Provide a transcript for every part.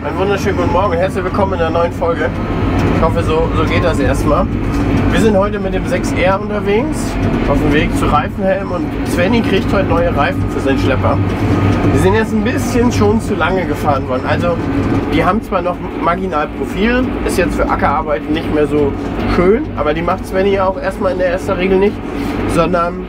einen wunderschönen guten Morgen und herzlich willkommen in der neuen Folge. Ich hoffe, so geht das erstmal. Wir sind heute mit dem 6R unterwegs, auf dem Weg zu Reifenhelm, und Svenny kriegt heute neue Reifen für seinen Schlepper. Wir sind jetzt ein bisschen schon zu lange gefahren worden. Also, die haben zwar noch marginal Profil, ist jetzt für Ackerarbeit nicht mehr so schön, aber die macht Svenny ja auch erstmal in der ersten Regel nicht, sondern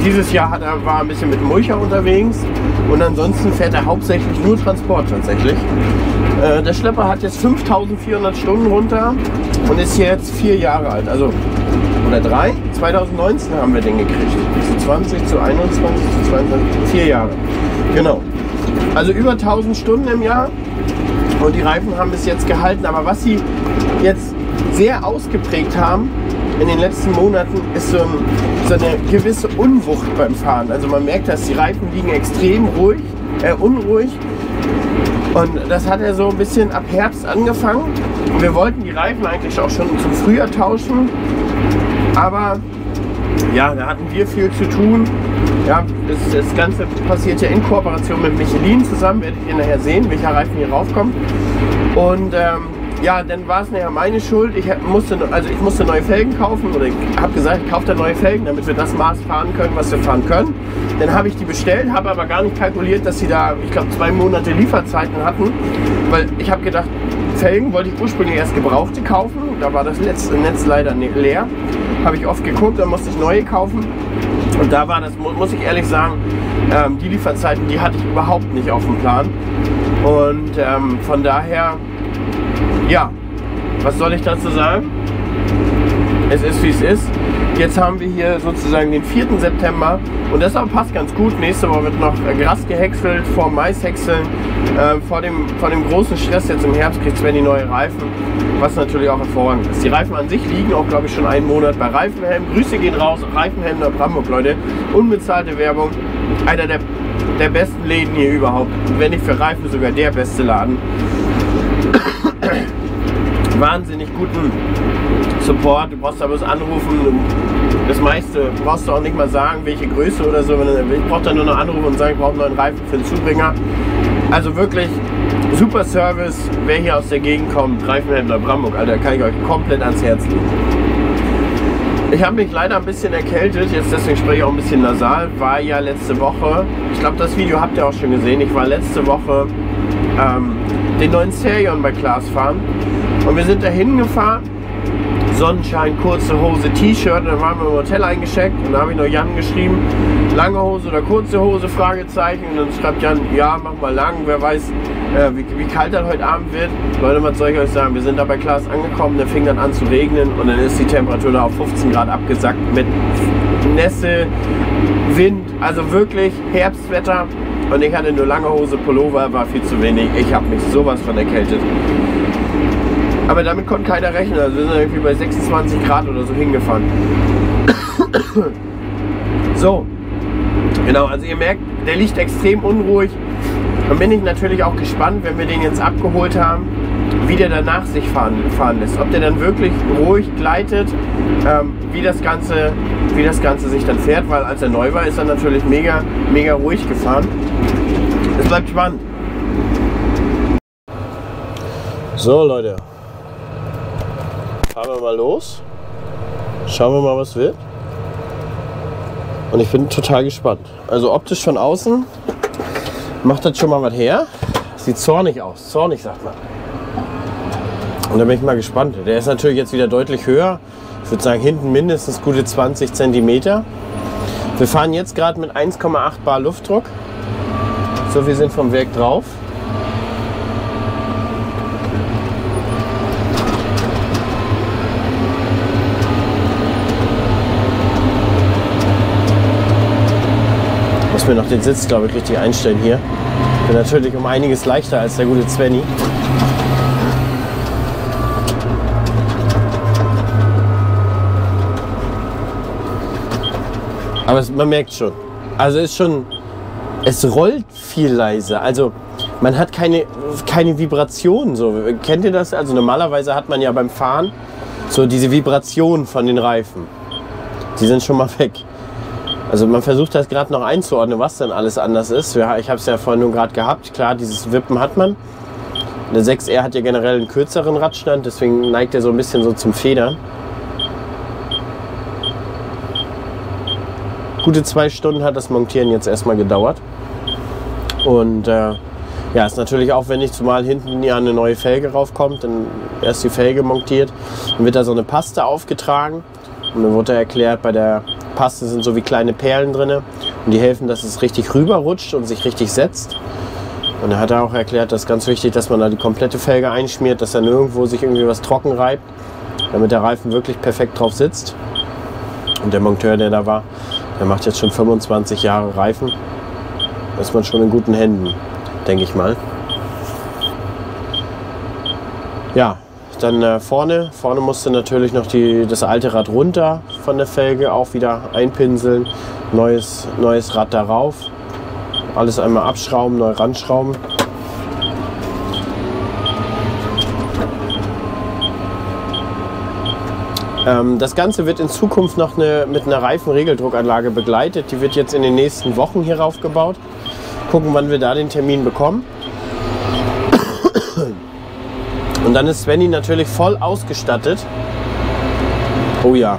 dieses Jahr war er ein bisschen mit Mulcher unterwegs und ansonsten fährt er hauptsächlich nur Transport tatsächlich. Der Schlepper hat jetzt 5400 Stunden runter und ist jetzt 4 Jahre alt, also oder 3. 2019 haben wir den gekriegt. Zu 20, zu 21, zu 22, 4 Jahre. Genau. Also über 1000 Stunden im Jahr und die Reifen haben bis jetzt gehalten, aber was sie jetzt sehr ausgeprägt haben in den letzten Monaten, ist so eine gewisse Unwucht beim Fahren. Also man merkt, dass die Reifen liegen extrem unruhig. Und das hat ja so ein bisschen ab Herbst angefangen. Und wir wollten die Reifen eigentlich auch schon zum Frühjahr tauschen. Aber ja, da hatten wir viel zu tun. Ja, das Ganze passiert ja in Kooperation mit Michelin zusammen. Werdet ihr nachher sehen, welcher Reifen hier raufkommt. Und ja, dann war es nachher meine Schuld. Ich musste neue Felgen kaufen, oder ich habe gesagt, ich kaufe da neue Felgen, damit wir das Maß fahren können, was wir fahren können. Dann habe ich die bestellt, habe aber gar nicht kalkuliert, dass sie da, ich glaube, 2 Monate Lieferzeiten hatten, weil ich habe gedacht, Felgen wollte ich ursprünglich erst gebrauchte kaufen, da war das Netz leider leer. Habe ich oft geguckt, dann musste ich neue kaufen. Und da war das, muss ich ehrlich sagen, die Lieferzeiten, die hatte ich überhaupt nicht auf dem Plan. Und von daher, ja, was soll ich dazu sagen? Es ist, wie es ist. Jetzt haben wir hier sozusagen den 4. September und das aber passt ganz gut. Nächste Woche wird noch Gras gehäckselt, vor Maishäckseln. Vor dem großen Stress jetzt im Herbst kriegt Svenny neue Reifen, was natürlich auch hervorragend ist. Die Reifen an sich liegen auch, glaube ich, schon einen Monat bei Reifenhelm. Grüße gehen raus, Reifenhelm Neubrandenburg, Leute. Unbezahlte Werbung. Einer der besten Läden hier überhaupt. Wenn nicht für Reifen, sogar der beste Laden. Wahnsinnig guten Support, du brauchst da bloß anrufen, das meiste brauchst du auch nicht mal sagen, welche Größe oder so, ich brauche da nur noch anrufen und sagen, ich brauche einen neuen Reifen für den Zubringer. Also wirklich super Service, wer hier aus der Gegend kommt, Reifenhelm Neubrandenburg, Alter, kann ich euch komplett ans Herz legen. Ich habe mich leider ein bisschen erkältet, jetzt deswegen spreche ich auch ein bisschen nasal, war ja letzte Woche, ich glaube das Video habt ihr auch schon gesehen, ich war letzte Woche den neuen Serion bei Klaas fahren. Und wir sind dahin gefahren, Sonnenschein, kurze Hose, T-Shirt, dann waren wir im Hotel eingecheckt und da habe ich noch Jan geschrieben, lange Hose oder kurze Hose, Fragezeichen, und dann schreibt Jan, ja, mach mal lang, wer weiß, wie kalt das heute Abend wird. Leute, was soll ich euch sagen, wir sind da bei Klaas angekommen, dann fing dann an zu regnen und dann ist die Temperatur da auf 15 Grad abgesackt mit Nässe, Wind, also wirklich Herbstwetter. Und ich hatte nur lange Hose, Pullover, war viel zu wenig, ich habe mich sowas von erkältet. Aber damit konnte keiner rechnen, also wir sind irgendwie bei 26 Grad oder so hingefahren. So, genau, also ihr merkt, der liegt extrem unruhig. Dann bin ich natürlich auch gespannt, wenn wir den jetzt abgeholt haben, wie der danach sich fahren lässt. Ob der dann wirklich ruhig gleitet, wie das Ganze sich dann fährt, weil als er neu war, ist er natürlich mega ruhig gefahren. Es bleibt spannend. So Leute, fahren wir mal los. Schauen wir mal, was wird. Und ich bin total gespannt. Also optisch von außen macht das schon mal was her. Sieht zornig aus. Zornig, sagt man. Und da bin ich mal gespannt. Der ist natürlich jetzt wieder deutlich höher. Ich würde sagen, hinten mindestens gute 20 cm. Wir fahren jetzt gerade mit 1,8 Bar Luftdruck. So, wir sind vom Werk drauf. Muss mir noch den Sitz, glaube ich, richtig einstellen hier. Bin natürlich um einiges leichter als der gute Svenny. Aber man merkt schon, also es rollt viel leiser, also man hat keine Vibrationen, so. Kennt ihr das? Also normalerweise hat man ja beim Fahren so diese Vibrationen von den Reifen, die sind schon mal weg. Also man versucht das gerade noch einzuordnen, was denn alles anders ist. Ja, ich habe es ja vorhin nur gerade gehabt. Klar, dieses Wippen hat man. Der 6R hat ja generell einen kürzeren Radstand, deswegen neigt er so ein bisschen so zum Federn. Gute 2 Stunden hat das Montieren jetzt erstmal gedauert. Und ja, ist natürlich aufwendig, zumal hinten ja eine neue Felge raufkommt. Dann erst die Felge montiert, dann wird da so eine Paste aufgetragen. Und dann wurde erklärt, bei der Paste sind so wie kleine Perlen drin und die helfen, dass es richtig rüberrutscht und sich richtig setzt. Und er hat auch erklärt, dass ganz wichtig, dass man da die komplette Felge einschmiert, dass da nirgendwo sich irgendwie was trocken reibt, damit der Reifen wirklich perfekt drauf sitzt. Und der Monteur, der da war, der macht jetzt schon 25 Jahre Reifen. Da ist man schon in guten Händen, denke ich mal. Ja. Dann vorne musste natürlich noch das alte Rad runter von der Felge, auch wieder einpinseln, neues Rad darauf, alles einmal abschrauben, neu ranschrauben. Das Ganze wird in Zukunft noch mit einer Reifenregeldruckanlage begleitet, die wird jetzt in den nächsten Wochen hier raufgebaut. Gucken, wann wir da den Termin bekommen. Und dann ist Svenny natürlich voll ausgestattet. Oh ja.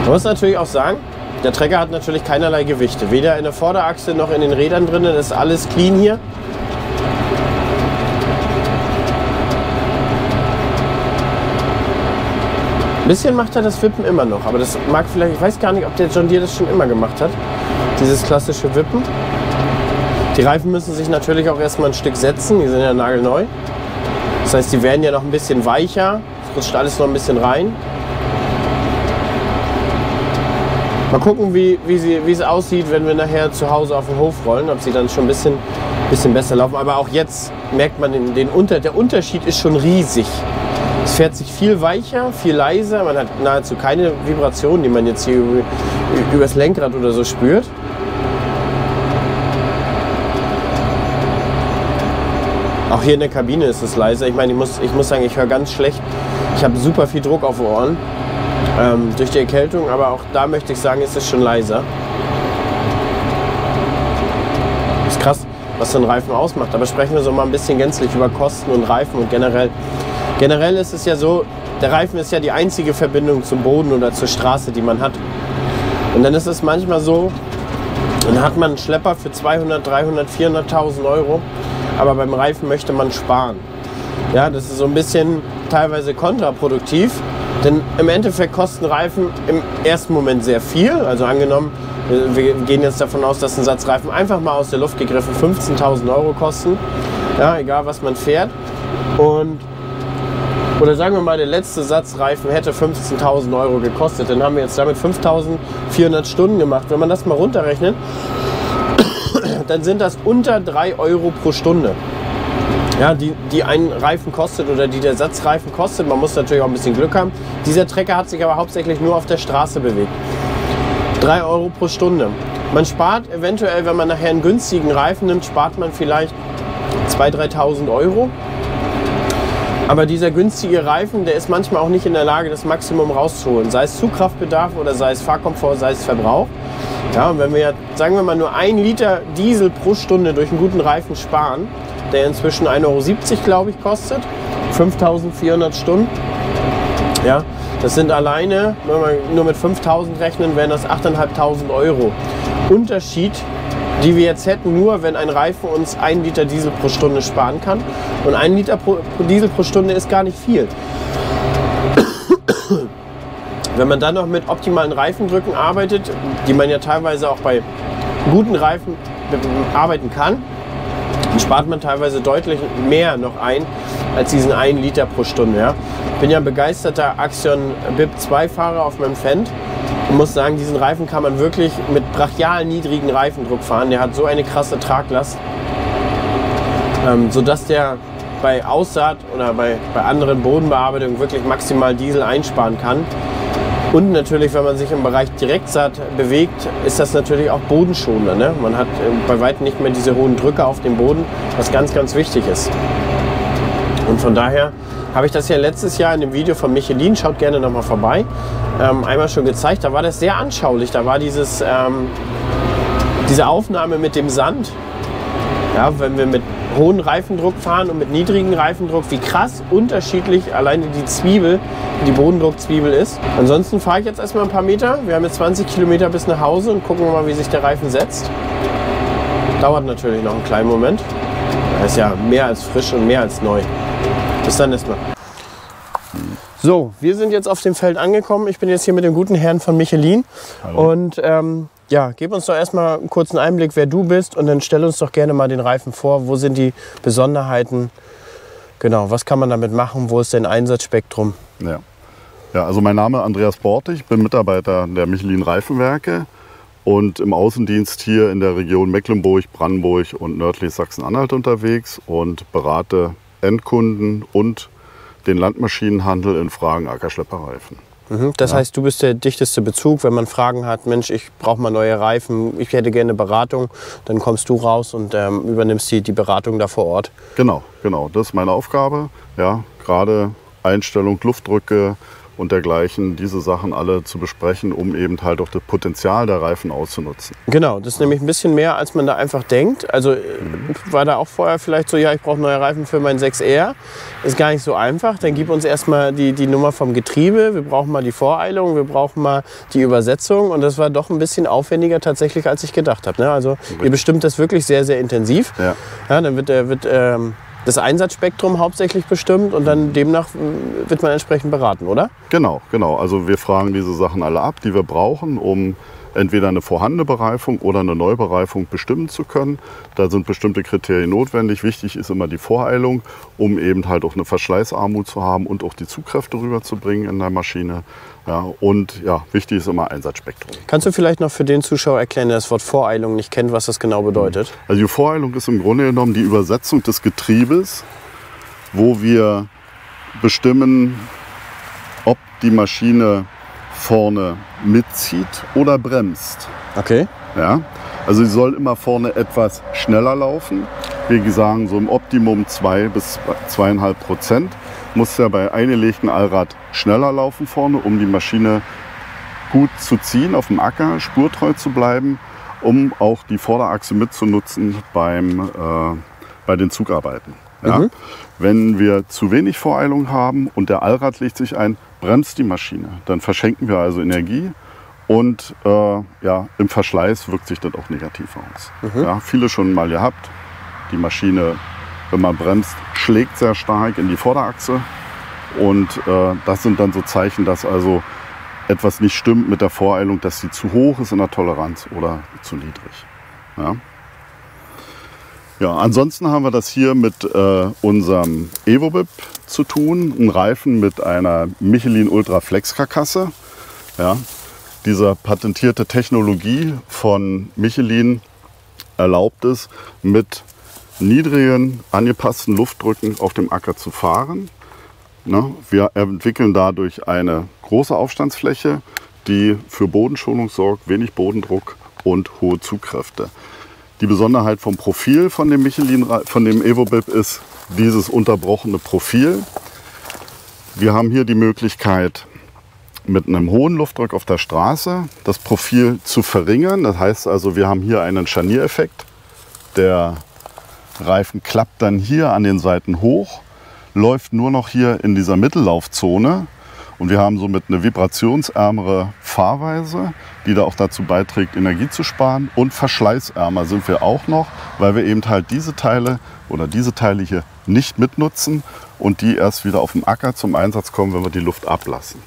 Man muss natürlich auch sagen, der Trecker hat natürlich keinerlei Gewichte. Weder in der Vorderachse noch in den Rädern drin. Das ist alles clean hier. Ein bisschen macht er das Wippen immer noch. Aber das mag vielleicht, ich weiß gar nicht, ob der John Deere das schon immer gemacht hat. Dieses klassische Wippen. Die Reifen müssen sich natürlich auch erstmal ein Stück setzen, die sind ja nagelneu. Das heißt, die werden ja noch ein bisschen weicher, es rutscht alles noch ein bisschen rein. Mal gucken, wie es aussieht, wenn wir nachher zu Hause auf den Hof rollen, ob sie dann schon ein bisschen besser laufen. Aber auch jetzt merkt man, der Unterschied ist schon riesig. Es fährt sich viel weicher, viel leiser, man hat nahezu keine Vibrationen, die man jetzt hier übers Lenkrad oder so spürt. Auch hier in der Kabine ist es leiser. Ich meine, ich muss sagen, ich höre ganz schlecht. Ich habe super viel Druck auf den Ohren durch die Erkältung, aber auch da möchte ich sagen, ist es schon leiser. Ist krass, was so ein Reifen ausmacht. Aber sprechen wir so mal ein bisschen gänzlich über Kosten und Reifen und generell. Generell ist es ja so, der Reifen ist ja die einzige Verbindung zum Boden oder zur Straße, die man hat. Und dann ist es manchmal so, dann hat man einen Schlepper für 200, 300, 400.000 Euro. Aber beim Reifen möchte man sparen. Ja, das ist so ein bisschen teilweise kontraproduktiv, denn im Endeffekt kosten Reifen im ersten Moment sehr viel. Also angenommen, wir gehen jetzt davon aus, dass ein Satz Reifen einfach mal aus der Luft gegriffen 15.000 Euro kosten. Ja, egal was man fährt. Oder sagen wir mal, der letzte Satz Reifen hätte 15.000 Euro gekostet. Dann haben wir jetzt damit 5.400 Stunden gemacht. Wenn man das mal runterrechnet, dann sind das unter 3 Euro pro Stunde, ja, die ein Reifen kostet oder die der Satzreifen kostet. Man muss natürlich auch ein bisschen Glück haben. Dieser Trecker hat sich aber hauptsächlich nur auf der Straße bewegt. 3 Euro pro Stunde. Man spart eventuell, wenn man nachher einen günstigen Reifen nimmt, spart man vielleicht 2.000, 3.000 Euro. Aber dieser günstige Reifen, der ist manchmal auch nicht in der Lage, das Maximum rauszuholen. Sei es Zugkraftbedarf oder sei es Fahrkomfort, sei es Verbrauch. Ja, und wenn wir ja, sagen wir mal, nur 1 Liter Diesel pro Stunde durch einen guten Reifen sparen, der inzwischen 1,70 Euro, glaube ich, kostet, 5.400 Stunden. Ja, das sind alleine, wenn wir nur mit 5.000 rechnen, wären das 8.500 Euro Unterschied, die wir jetzt hätten, nur wenn ein Reifen uns 1 Liter Diesel pro Stunde sparen kann. Und 1 Liter Diesel pro Stunde ist gar nicht viel. Wenn man dann noch mit optimalen Reifendrücken arbeitet, die man ja teilweise auch bei guten Reifen arbeiten kann, dann spart man teilweise deutlich mehr noch ein als diesen 1 Liter pro Stunde. Ja. Ich bin ja ein begeisterter Axion BIP 2 Fahrer auf meinem Fendt und muss sagen, diesen Reifen kann man wirklich mit brachial niedrigen Reifendruck fahren. Der hat so eine krasse Traglast, sodass der bei Aussaat oder bei anderen Bodenbearbeitungen wirklich maximal Diesel einsparen kann. Und natürlich, wenn man sich im Bereich Direktsaat bewegt, ist das natürlich auch bodenschonender. Ne? Man hat bei weitem nicht mehr diese hohen Drücke auf dem Boden, was ganz, ganz wichtig ist. Und von daher habe ich das ja letztes Jahr in dem Video von Michelin, schaut gerne nochmal vorbei, einmal schon gezeigt. Da war das sehr anschaulich. Da war diese Aufnahme mit dem Sand. Ja, wenn wir mit hohem Reifendruck fahren und mit niedrigem Reifendruck, wie krass unterschiedlich alleine die Zwiebel, die Bodendruckzwiebel ist. Ansonsten fahre ich jetzt erstmal ein paar Meter. Wir haben jetzt 20 Kilometer bis nach Hause und gucken mal, wie sich der Reifen setzt. Dauert natürlich noch einen kleinen Moment. Er ist ja mehr als frisch und mehr als neu. Bis dann erstmal. So, wir sind jetzt auf dem Feld angekommen. Ich bin jetzt hier mit dem guten Herrn von Michelin. Hallo. Und ja, gib uns doch erstmal einen kurzen Einblick, wer du bist, und dann stell uns doch gerne mal den Reifen vor. Wo sind die Besonderheiten? Genau, was kann man damit machen? Wo ist dein Einsatzspektrum? Ja, also mein Name ist Andreas Borte, ich bin Mitarbeiter der Michelin Reifenwerke und im Außendienst hier in der Region Mecklenburg, Brandenburg und nördlich Sachsen-Anhalt unterwegs und berate Endkunden und den Landmaschinenhandel in Fragen Ackerschlepperreifen. Das heißt, du bist der dichteste Bezug, wenn man Fragen hat, Mensch, ich brauche mal neue Reifen, ich hätte gerne Beratung, dann kommst du raus und übernimmst die Beratung da vor Ort. Genau, das ist meine Aufgabe. Ja, gerade Einstellung, Luftdrücke und dergleichen, diese Sachen alle zu besprechen, um eben halt auch das Potenzial der Reifen auszunutzen. Genau, das ist nämlich ein bisschen mehr, als man da einfach denkt. Also war da auch vorher vielleicht so, ja, ich brauche neue Reifen für meinen 6R. Ist gar nicht so einfach. Dann gib uns erstmal die Nummer vom Getriebe. Wir brauchen mal die Voreilung, wir brauchen mal die Übersetzung. Und das war doch ein bisschen aufwendiger tatsächlich, als ich gedacht habe. Ne? Also ihr bestimmt das wirklich sehr, sehr intensiv. Ja, dann wird das Einsatzspektrum hauptsächlich bestimmt und dann demnach wird man entsprechend beraten, oder? Genau. Also wir fragen diese Sachen alle ab, die wir brauchen, um entweder eine vorhandene Bereifung oder eine Neubereifung bestimmen zu können. Da sind bestimmte Kriterien notwendig. Wichtig ist immer die Voreilung, um eben halt auch eine Verschleißarmut zu haben und auch die Zugkräfte rüberzubringen in der Maschine. Ja, und ja, wichtig ist immer Einsatzspektrum. Kannst du vielleicht noch für den Zuschauer erklären, der das Wort Voreilung nicht kennt, was das genau bedeutet? Also die Voreilung ist im Grunde genommen die Übersetzung des Getriebes, wo wir bestimmen, ob die Maschine vorne mitzieht oder bremst. Okay. Ja, also sie soll immer vorne etwas schneller laufen. Wir sagen so im Optimum 2 bis 2,5%. Muss ja bei eingelegten Allrad schneller laufen vorne, um die Maschine gut zu ziehen, auf dem Acker spurtreu zu bleiben, um auch die Vorderachse mitzunutzen bei den Zugarbeiten. Ja? Wenn wir zu wenig Voreilung haben und der Allrad legt sich ein, bremst die Maschine. Dann verschenken wir also Energie und ja, im Verschleiß wirkt sich das auch negativ aus. Ja, viele schon mal gehabt. Die Maschine, wenn man bremst, schlägt sehr stark in die Vorderachse und das sind dann so Zeichen, dass also etwas nicht stimmt mit der Voreilung, dass sie zu hoch ist in der Toleranz oder zu niedrig. Ja. Ja, ansonsten haben wir das hier mit unserem EvoBip zu tun, ein Reifen mit einer Michelin Ultra Flex Karkasse. Ja, diese patentierte Technologie von Michelin erlaubt es, mit niedrigen, angepassten Luftdrücken auf dem Acker zu fahren. Wir entwickeln dadurch eine große Aufstandsfläche, die für Bodenschonung sorgt, wenig Bodendruck und hohe Zugkräfte. Die Besonderheit vom Profil von dem EvoBip ist dieses unterbrochene Profil. Wir haben hier die Möglichkeit, mit einem hohen Luftdruck auf der Straße das Profil zu verringern. Das heißt also, wir haben hier einen Scharniereffekt. Der Reifen klappt dann hier an den Seiten hoch, läuft nur noch hier in dieser Mittellaufzone und wir haben somit eine vibrationsärmere Fahrweise, die da auch dazu beiträgt, Energie zu sparen, und verschleißärmer sind wir auch noch, weil wir eben halt diese Teile hier nicht mitnutzen und die erst wieder auf dem Acker zum Einsatz kommen, wenn wir die Luft ablassen.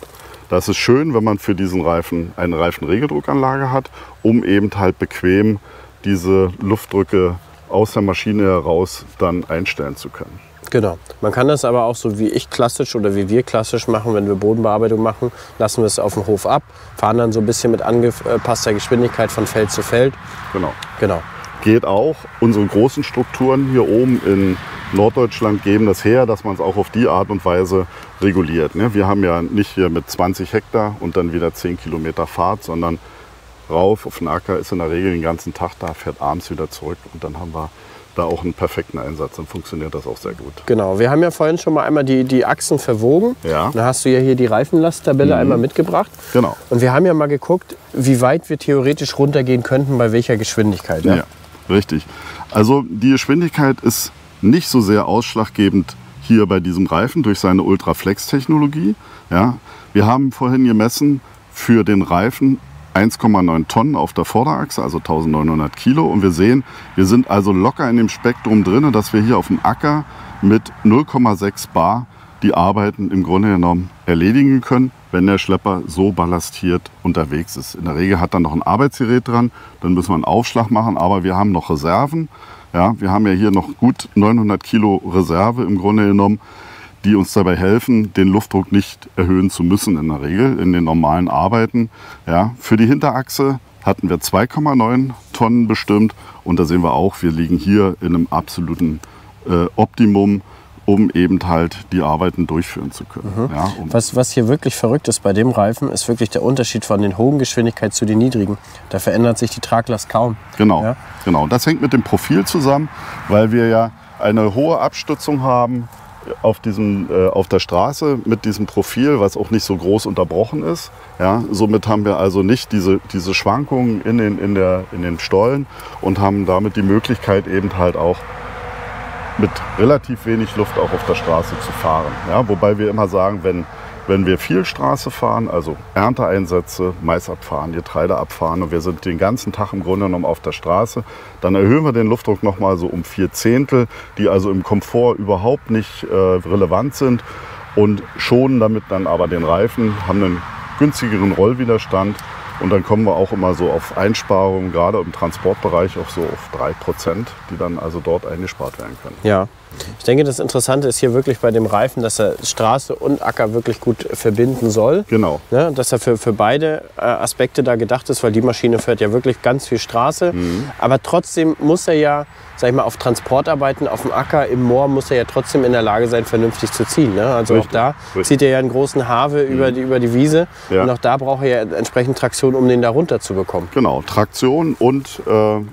Das ist schön, wenn man für diesen Reifen eine Reifenregeldruckanlage hat, um eben halt bequem diese Luftdrücke aus der Maschine heraus dann einstellen zu können. Genau. Man kann das aber auch so wie ich klassisch oder wie wir klassisch machen, wenn wir Bodenbearbeitung machen, lassen wir es auf dem Hof ab, fahren dann so ein bisschen mit angepasster Geschwindigkeit von Feld zu Feld. Genau. Geht auch. Unsere großen Strukturen hier oben in Norddeutschland geben das her, dass man es auch auf die Art und Weise reguliert. Wir haben ja nicht hier mit 20 Hektar und dann wieder 10 Kilometer Fahrt, sondern rauf auf den Acker ist in der Regel den ganzen Tag da, fährt abends wieder zurück und dann haben wir da auch einen perfekten Einsatz, dann funktioniert das auch sehr gut. Genau, wir haben ja vorhin schon mal einmal die Achsen verwogen. Ja. Da hast du ja hier die Reifenlasttabelle einmal mitgebracht. Genau. Und wir haben ja mal geguckt, wie weit wir theoretisch runtergehen könnten, bei welcher Geschwindigkeit. Ja, richtig. Also die Geschwindigkeit ist nicht so sehr ausschlaggebend hier bei diesem Reifen durch seine Ultraflex-Technologie. Ja. Wir haben vorhin gemessen für den Reifen 1,9 Tonnen auf der Vorderachse, also 1900 Kilo. Und wir sehen, wir sind also locker in dem Spektrum drin, dass wir hier auf dem Acker mit 0,6 Bar die Arbeiten im Grunde genommen erledigen können, wenn der Schlepper so ballastiert unterwegs ist. In der Regel hat er noch ein Arbeitsgerät dran, dann müssen wir einen Aufschlag machen, aber wir haben noch Reserven. Ja, wir haben ja hier noch gut 900 Kilo Reserve im Grunde genommen, die uns dabei helfen, den Luftdruck nicht erhöhen zu müssen in der Regel, in den normalen Arbeiten. Ja, für die Hinterachse hatten wir 2,9 Tonnen bestimmt und da sehen wir auch, wir liegen hier in einem absoluten Optimum, um eben halt die Arbeiten durchführen zu können. Ja, was hier wirklich verrückt ist bei dem Reifen, ist wirklich der Unterschied von den hohen Geschwindigkeiten zu den niedrigen. Da verändert sich die Traglast kaum. Genau, ja? Genau. Das hängt mit dem Profil zusammen, weil wir ja eine hohe Abstützung haben auf der Straße mit diesem Profil, was auch nicht so groß unterbrochen ist. Ja, somit haben wir also nicht diese Schwankungen in den Stollen und haben damit die Möglichkeit eben halt auch mit relativ wenig Luft auch auf der Straße zu fahren. Ja, wobei wir immer sagen, wenn wir viel Straße fahren, also Ernteeinsätze, Mais abfahren, Getreide abfahren und wir sind den ganzen Tag im Grunde genommen auf der Straße, dann erhöhen wir den Luftdruck nochmal so um 4/10, die also im Komfort überhaupt nicht relevant sind und schonen damit dann aber den Reifen, haben einen günstigeren Rollwiderstand und dann kommen wir auch immer so auf Einsparungen, gerade im Transportbereich, auch so auf 3%, die dann also dort eingespart werden können. Ja. Ich denke, das Interessante ist hier wirklich bei dem Reifen, dass er Straße und Acker wirklich gut verbinden soll. Genau. Ja, dass er für beide Aspekte da gedacht ist, weil die Maschine fährt ja wirklich ganz viel Straße. Aber trotzdem muss er ja, sag ich mal, auf Transportarbeiten, auf dem Acker, im Moor, muss er ja trotzdem in der Lage sein, vernünftig zu ziehen. Ne? Also Richtig. auch da zieht er ja einen großen Have über die Wiese. Ja. Und auch da braucht er ja entsprechend Traktion, um den da runter zu bekommen. Genau, Traktion und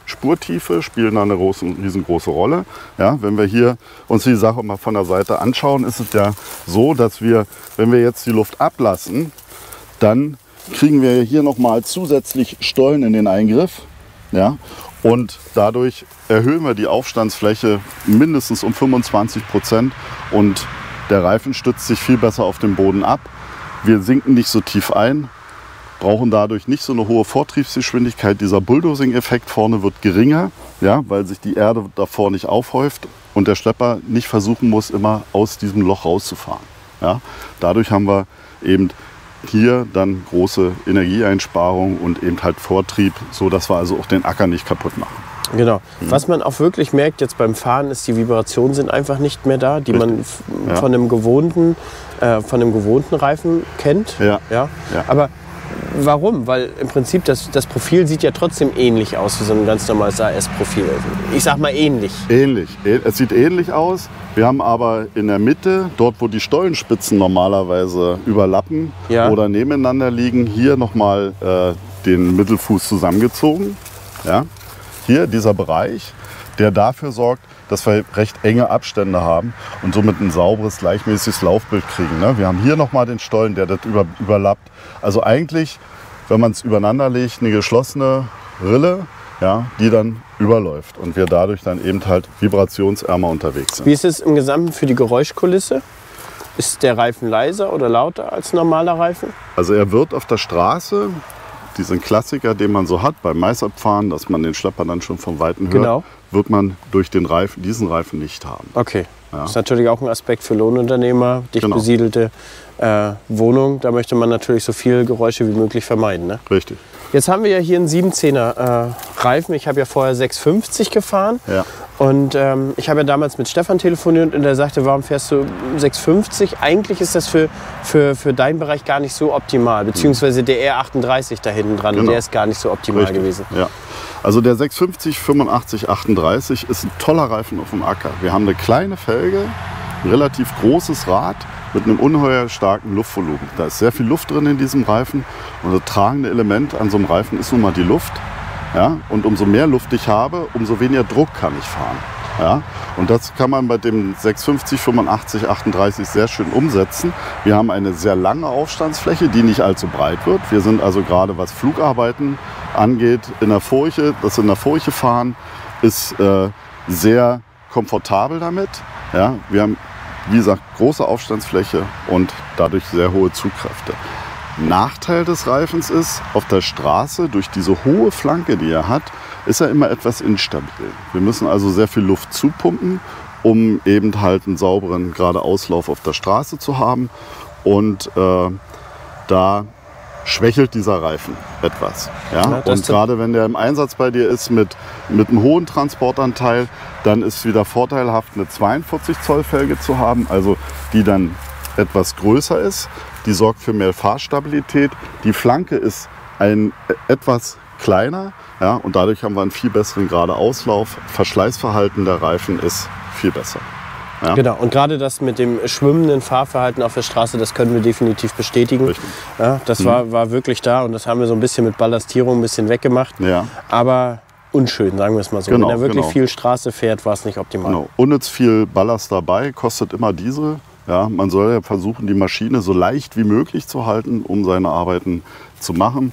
Spurtiefe spielen da eine riesengroße Rolle. Ja, wenn wir hier uns die Sache mal von der Seite anschauen, ist es ja so, dass wir, wenn wir jetzt die Luft ablassen, dann kriegen wir hier nochmal zusätzlich Stollen in den Eingriff. Ja, und dadurch erhöhen wir die Aufstandsfläche mindestens um 25% und der Reifen stützt sich viel besser auf den Boden ab. Wir sinken nicht so tief ein, brauchen dadurch nicht so eine hohe Vortriebsgeschwindigkeit. Dieser Bulldozing-Effekt vorne wird geringer, ja, weil sich die Erde davor nicht aufhäuft und der Schlepper nicht versuchen muss, immer aus diesem Loch rauszufahren. Ja. Dadurch haben wir eben hier dann große Energieeinsparung und eben halt Vortrieb, so dass wir also auch den Acker nicht kaputt machen. Genau. Was man auch wirklich merkt jetzt beim Fahren, ist, die Vibrationen sind einfach nicht mehr da, die man von einem gewohnten Reifen kennt. Ja. Aber warum? Weil im Prinzip das Profil sieht ja trotzdem ähnlich aus wie so ein ganz normales AS-Profil. Ich sag mal ähnlich. Ähnlich. Es sieht ähnlich aus. Wir haben aber in der Mitte, dort wo die Stollenspitzen normalerweise überlappen oder nebeneinander liegen, hier nochmal den Mittelfuß zusammengezogen. Ja? Hier dieser Bereich, der dafür sorgt, dass wir recht enge Abstände haben und somit ein sauberes, gleichmäßiges Laufbild kriegen. Ne? Wir haben hier nochmal den Stollen, der das überlappt. Also eigentlich, wenn man es übereinander legt, eine geschlossene Rille, ja, die dann überläuft und wir dadurch dann eben halt vibrationsärmer unterwegs sind. Wie ist es im Gesamten für die Geräuschkulisse? Ist der Reifen leiser oder lauter als ein normaler Reifen? Also er wird auf der Straße, diesen Klassiker, den man so hat beim Maisabfahren, dass man den Schlepper dann schon von Weitem hört, wird man durch diesen Reifen nicht haben. Okay. Ja. Das ist natürlich auch ein Aspekt für Lohnunternehmer, dicht besiedelte Wohnung. Da möchte man natürlich so viel Geräusche wie möglich vermeiden. Ne? Richtig. Jetzt haben wir ja hier einen 710er Reifen. Ich habe ja vorher 650 gefahren. Ja. Und ich habe ja damals mit Stefan telefoniert und der sagte, warum fährst du 650? Eigentlich ist das für deinen Bereich gar nicht so optimal. Beziehungsweise der R38 da hinten dran, der ist gar nicht so optimal gewesen. Ja. Also der 650 85 38 ist ein toller Reifen auf dem Acker. Wir haben eine kleine Felge, ein relativ großes Rad mit einem ungeheuer starken Luftvolumen. Da ist sehr viel Luft drin in diesem Reifen und das tragende Element an so einem Reifen ist nun mal die Luft. Ja? Und umso mehr Luft ich habe, umso weniger Druck kann ich fahren. Ja? Und das kann man bei dem 650, 85, 38 sehr schön umsetzen. Wir haben eine sehr lange Aufstandsfläche, die nicht allzu breit wird. Wir sind also gerade, was Flugarbeiten angeht, in der Furche. Das in der Furche fahren ist sehr komfortabel damit. Ja? Wir haben, wie gesagt, große Aufstandsfläche und dadurch sehr hohe Zugkräfte. Nachteil des Reifens ist, auf der Straße, durch diese hohe Flanke, die er hat, ist er immer etwas instabil. Wir müssen also sehr viel Luft zupumpen, um eben halt einen sauberen gerade Auslauf auf der Straße zu haben. Und da schwächelt dieser Reifen etwas. Ja? Und gerade wenn der im Einsatz bei dir ist mit einem hohen Transportanteil, dann ist es wieder vorteilhaft, eine 42 Zoll Felge zu haben, also die dann etwas größer ist. Die sorgt für mehr Fahrstabilität. Die Flanke ist etwas kleiner, ja, und dadurch haben wir einen viel besseren gerade Auslauf. Verschleißverhalten der Reifen ist viel besser. Ja. Genau, und gerade das mit dem schwimmenden Fahrverhalten auf der Straße, das können wir definitiv bestätigen. Richtig. Ja, das war wirklich da und das haben wir so ein bisschen mit Ballastierung ein bisschen weggemacht. Ja. Aber unschön, sagen wir es mal so. Genau, wenn er wirklich viel Straße fährt, war es nicht optimal. Genau. Unnütz viel Ballast dabei, kostet immer Diesel. Ja, man soll ja versuchen, die Maschine so leicht wie möglich zu halten, um seine Arbeiten zu machen.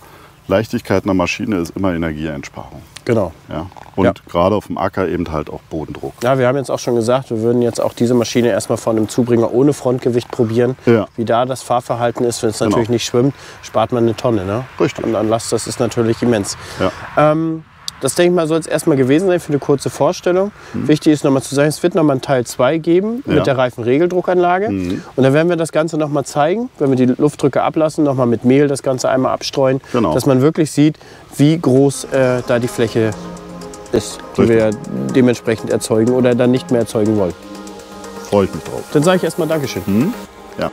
Leichtigkeit einer Maschine ist immer Energieeinsparung. Genau. Ja. Und gerade auf dem Acker eben halt auch Bodendruck. Ja, wir haben jetzt auch schon gesagt, wir würden jetzt auch diese Maschine erstmal von einem Zubringer ohne Frontgewicht probieren. Ja. Wie da das Fahrverhalten ist, wenn es natürlich nicht schwimmt, spart man eine Tonne. Ne? Richtig. Und an Last, das ist natürlich immens. Ja. Das, denke ich mal, soll es erstmal gewesen sein für eine kurze Vorstellung. Wichtig ist nochmal zu sagen, es wird nochmal einen Teil 2 geben mit der Reifenregeldruckanlage. Und dann werden wir das Ganze nochmal zeigen, wenn wir die Luftdrücke ablassen, nochmal mit Mehl das Ganze einmal abstreuen, dass man wirklich sieht, wie groß da die Fläche ist, die wir dementsprechend erzeugen oder dann nicht mehr erzeugen wollen. Freue ich mich drauf. Dann sage ich erstmal Dankeschön. Ja.